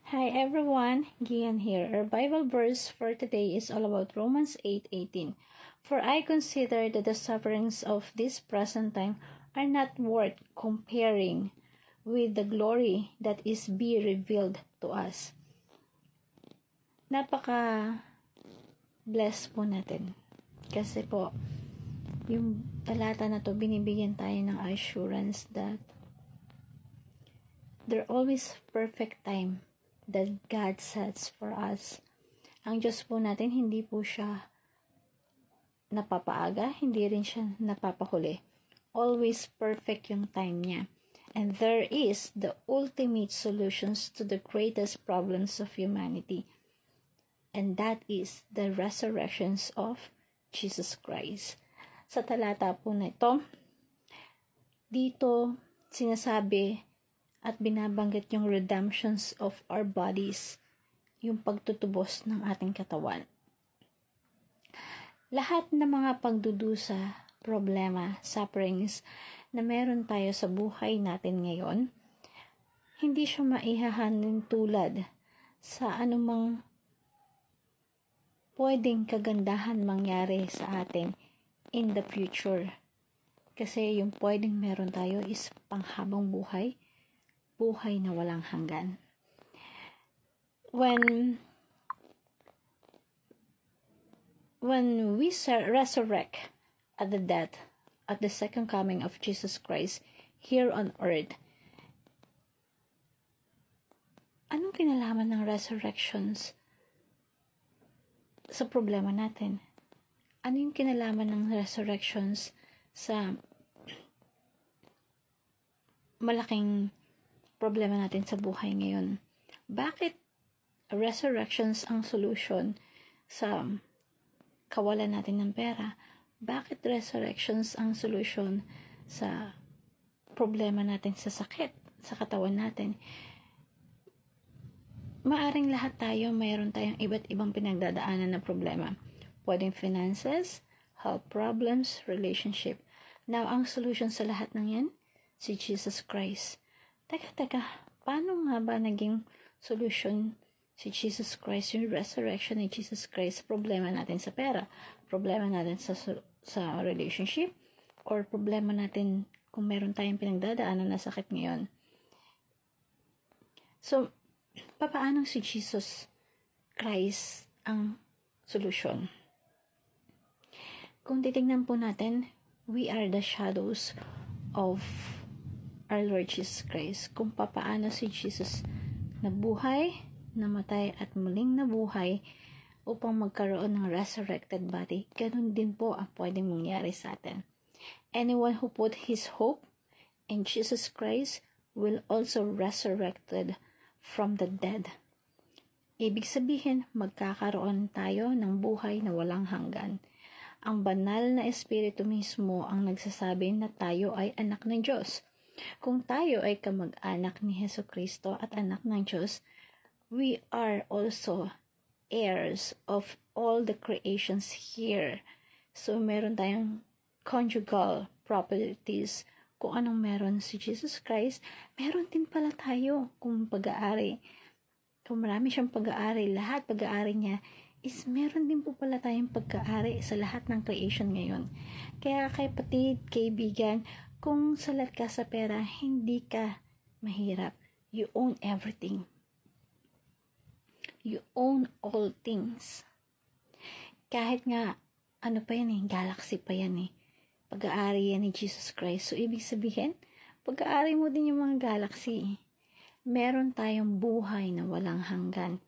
Hi everyone, Gian here. Our Bible verse for today is all about Romans 8:18. For I consider that the sufferings of this present time are not worth comparing with the glory that is be revealed to us. Napaka-blessed po natin. Kasi po, yung talata na to, binibigyan tayo ng assurance that there always perfect time that God sets for us. Ang Diyos po natin, hindi po siya napapaaga, hindi rin siya napapahuli. Always perfect yung time niya. And there is the ultimate solutions to the greatest problems of humanity. And that is the resurrections of Jesus Christ. Sa talata po na ito, dito sinasabi at binabanggit yung redemptions of our bodies, yung pagtutubos ng ating katawan. Lahat ng mga pagdudusa, problema, sufferings na meron tayo sa buhay natin ngayon, hindi siya maihahanin tulad sa anumang pwedeng kagandahan mangyari sa atin in the future. Kasi yung pwedeng meron tayo is panghabang buhay, buhay na walang hanggan. When we resurrect at the death, at the second coming of Jesus Christ here on earth, anong kinalaman ng resurrections sa problema natin? Ano yung kinalaman ng resurrections sa malaking problema natin sa buhay ngayon? Bakit resurrections ang solution sa kawalan natin ng pera? Bakit resurrections ang solution sa problema natin sa sakit, sa katawan natin? Maaring lahat tayo, mayroon tayong iba't ibang pinagdadaanan na problema. Pwedeng finances, health problems, relationship. Now, ang solution sa lahat ng yan, si Jesus Christ. Teka, paano nga ba naging solution si Jesus Christ, yung resurrection ni Jesus Christ, problema natin sa pera, problema natin sa relationship, or problema natin kung meron tayong pinagdadaanan na sakit ngayon? So, paano si Jesus Christ ang solution? Kung titignan po natin, we are the shadows of our Lord Jesus Christ. Kung paano si Jesus nabuhay, namatay at muling nabuhay upang magkaroon ng resurrected body, ganun din po ang pwedeng mangyari sa atin. Anyone who put his hope in Jesus Christ will also resurrected from the dead. Ibig sabihin, magkakaroon tayo ng buhay na walang hanggan. Ang banal na espiritu mismo ang nagsasabi na tayo ay anak ng Diyos. Kung tayo ay kamag-anak ni Jesucristo at anak ng Diyos, we are also heirs of all the creations here. So, meron tayong conjugal properties. Kung anong meron si Jesus Christ, meron din pala tayo kung pag-aari. Kung marami siyang pag-aari, lahat pag-aari niya is meron din po pala tayong pag-aari sa lahat ng creation ngayon. Kaya kapatid, kaibigan, kung salat ka sa pera, hindi ka mahirap. You own everything. You own all things. Kahit nga, ano pa yan galaxy pa yan pag-aari yan ni Jesus Christ. So, ibig sabihin, pag-aari mo din yung mga galaxy. Meron tayong buhay na walang hanggan.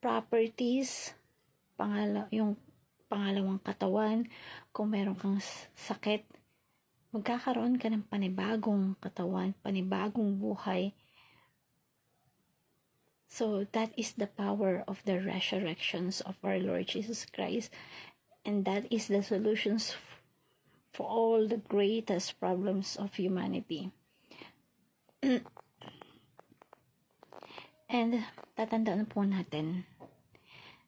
Properties, yung pangalawang katawan, kung meron kang sakit, magkakaroon ka ng panibagong katawan, panibagong buhay. So, that is the power of the resurrections of our Lord Jesus Christ. And that is the solutions for all the greatest problems of humanity. And tatandaan po natin,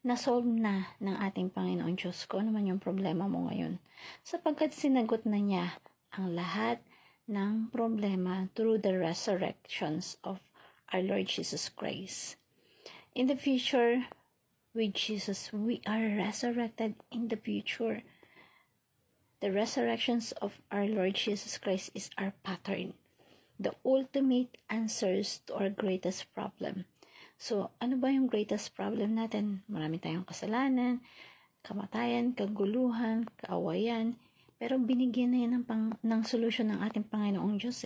na-solve na ng ating Panginoon Diyos kung ano man yung problema mo ngayon. Sapagkat sinagot na niya ang lahat ng problema through the resurrections of our Lord Jesus Christ. In the future, with Jesus, we are resurrected in the future. The resurrections of our Lord Jesus Christ is our pattern, the ultimate answers to our greatest problem. So, ano ba yung greatest problem natin? Marami tayong kasalanan, kamatayan, kaguluhan, kaawayan, pero binigyan na yan ng solusyon ng ating Panginoong Diyos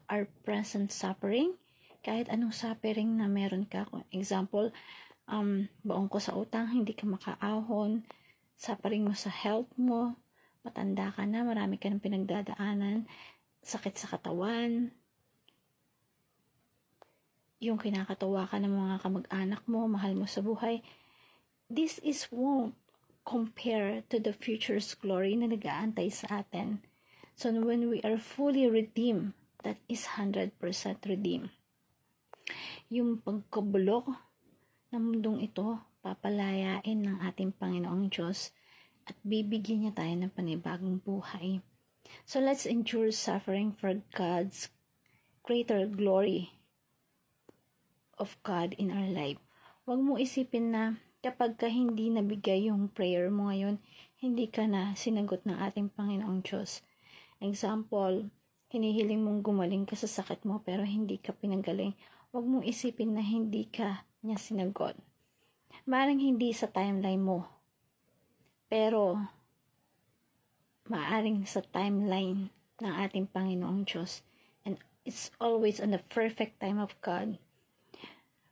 Our present suffering, kahit anong suffering na meron ka. Example, baong ko sa utang, hindi ka makaahon, suffering mo sa health mo, matanda ka na, marami ka ng pinagdadaanan, sakit sa katawan, yung kinakatawa ka ng mga kamag-anak mo, mahal mo sa buhay. This is won't compare to the future's glory na nag-aantay sa atin. So when we are fully redeemed, that is 100% redeemed. Yung pagkabulok ng mundong ito, papalayain ng ating Panginoong Diyos at bibigyan niya tayo ng panibagong buhay. So let's endure suffering for God's greater glory of God in our life. Huwag mo isipin na kapag ka hindi nabigay yung prayer mo ngayon, hindi ka na sinagot ng ating Panginoong Diyos. Example, hinihiling mong gumaling ka sa sakit mo pero hindi ka pinagaling. Huwag mong isipin na hindi ka niya sinagot. Maaaring hindi sa timeline mo, pero maaaring sa timeline ng ating Panginoong Diyos. And it's always on the perfect time of God.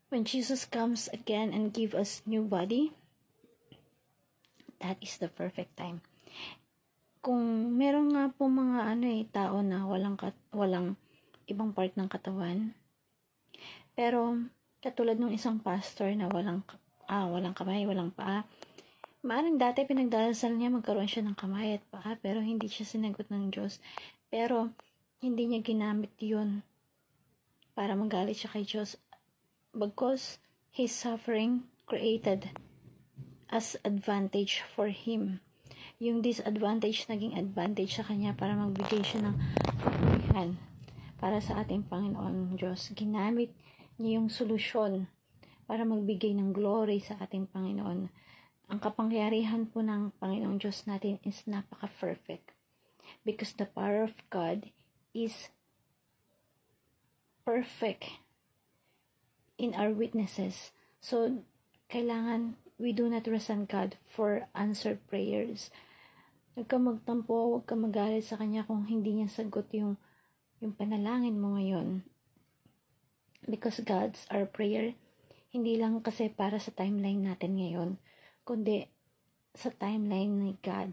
When Jesus comes again and give us new body, that is the perfect time. Kung meron nga po mga tao na walang ibang part ng katawan, pero katulad ng isang pastor na walang kamay, walang paa, maaaring dati pinagdadasal niya magkaroon siya ng kamay at paa, pero hindi siya sinagot ng Diyos. Pero hindi niya ginamit yun para magalit siya kay Diyos. Because his suffering created as advantage for him. Yung disadvantage naging advantage sa kanya para magbigay siya ng kapahiran para sa ating Panginoon Diyos. Ginamit niya yung solusyon para magbigay ng glory sa ating Panginoon. Ang kapangyarihan po ng Panginoong Diyos natin is napaka-perfect. Because the power of God is perfect in our witnesses. So, kailangan we do not resent God for answered prayers. Huwag ka magtampo, huwag ka magalit sa Kanya kung hindi niya sagot yung panalangin mo ngayon. Because God's our prayer, hindi lang kasi para sa timeline natin ngayon, kundi sa timeline ni God.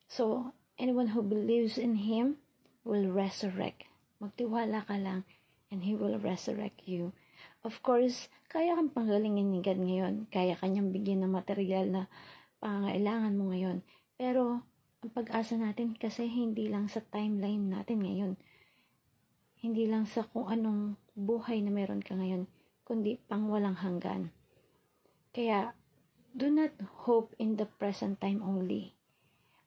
So, anyone who believes in Him will resurrect. Magtiwala ka lang and He will resurrect you. Of course, kaya kang panggalingin ni God ngayon. Kaya kanyang bigyan ng material na pangangailangan mo ngayon. Pero, ang pag-asa natin kasi hindi lang sa timeline natin ngayon. Hindi lang sa kung anong buhay na meron ka ngayon, kundi pang walang hanggan. Kaya, do not hope in the present time only.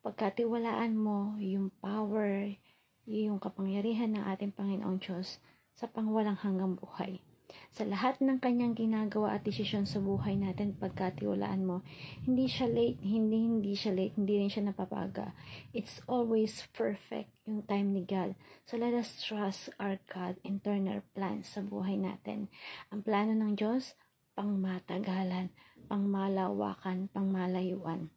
Pagkatiwalaan mo yung power, yung kapangyarihan ng ating Panginoong Diyos sa pangwalang hanggang buhay. Sa lahat ng kanyang ginagawa at desisyon sa buhay natin, pagkatiwalaan mo, hindi siya late, hindi siya late, hindi rin siya napapaga. It's always perfect yung time ni God. So let us trust our God internal plans sa buhay natin. Ang plano ng Diyos, pangmatagalan, pangmalawakan, pangmalayuan.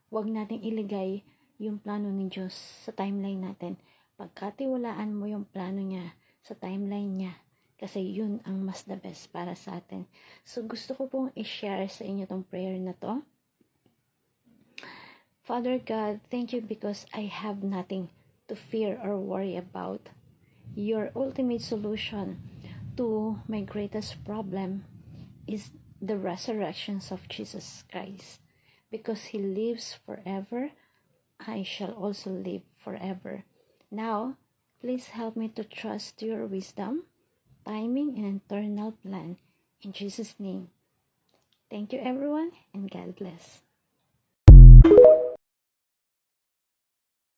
Huwag nating iligay yung plano ni Diyos sa timeline natin. Pagkatiwalaan mo yung plano niya sa timeline niya, kasi yun ang mas the best para sa atin. So, gusto ko pong i-share sa inyo tong prayer na to. Father God, thank you because I have nothing to fear or worry about. Your ultimate solution to my greatest problem is the resurrections of Jesus Christ. Because He lives forever, I shall also live forever. Now, please help me to trust your wisdom, timing, and eternal plan. In Jesus' name. Thank you, everyone, and God bless.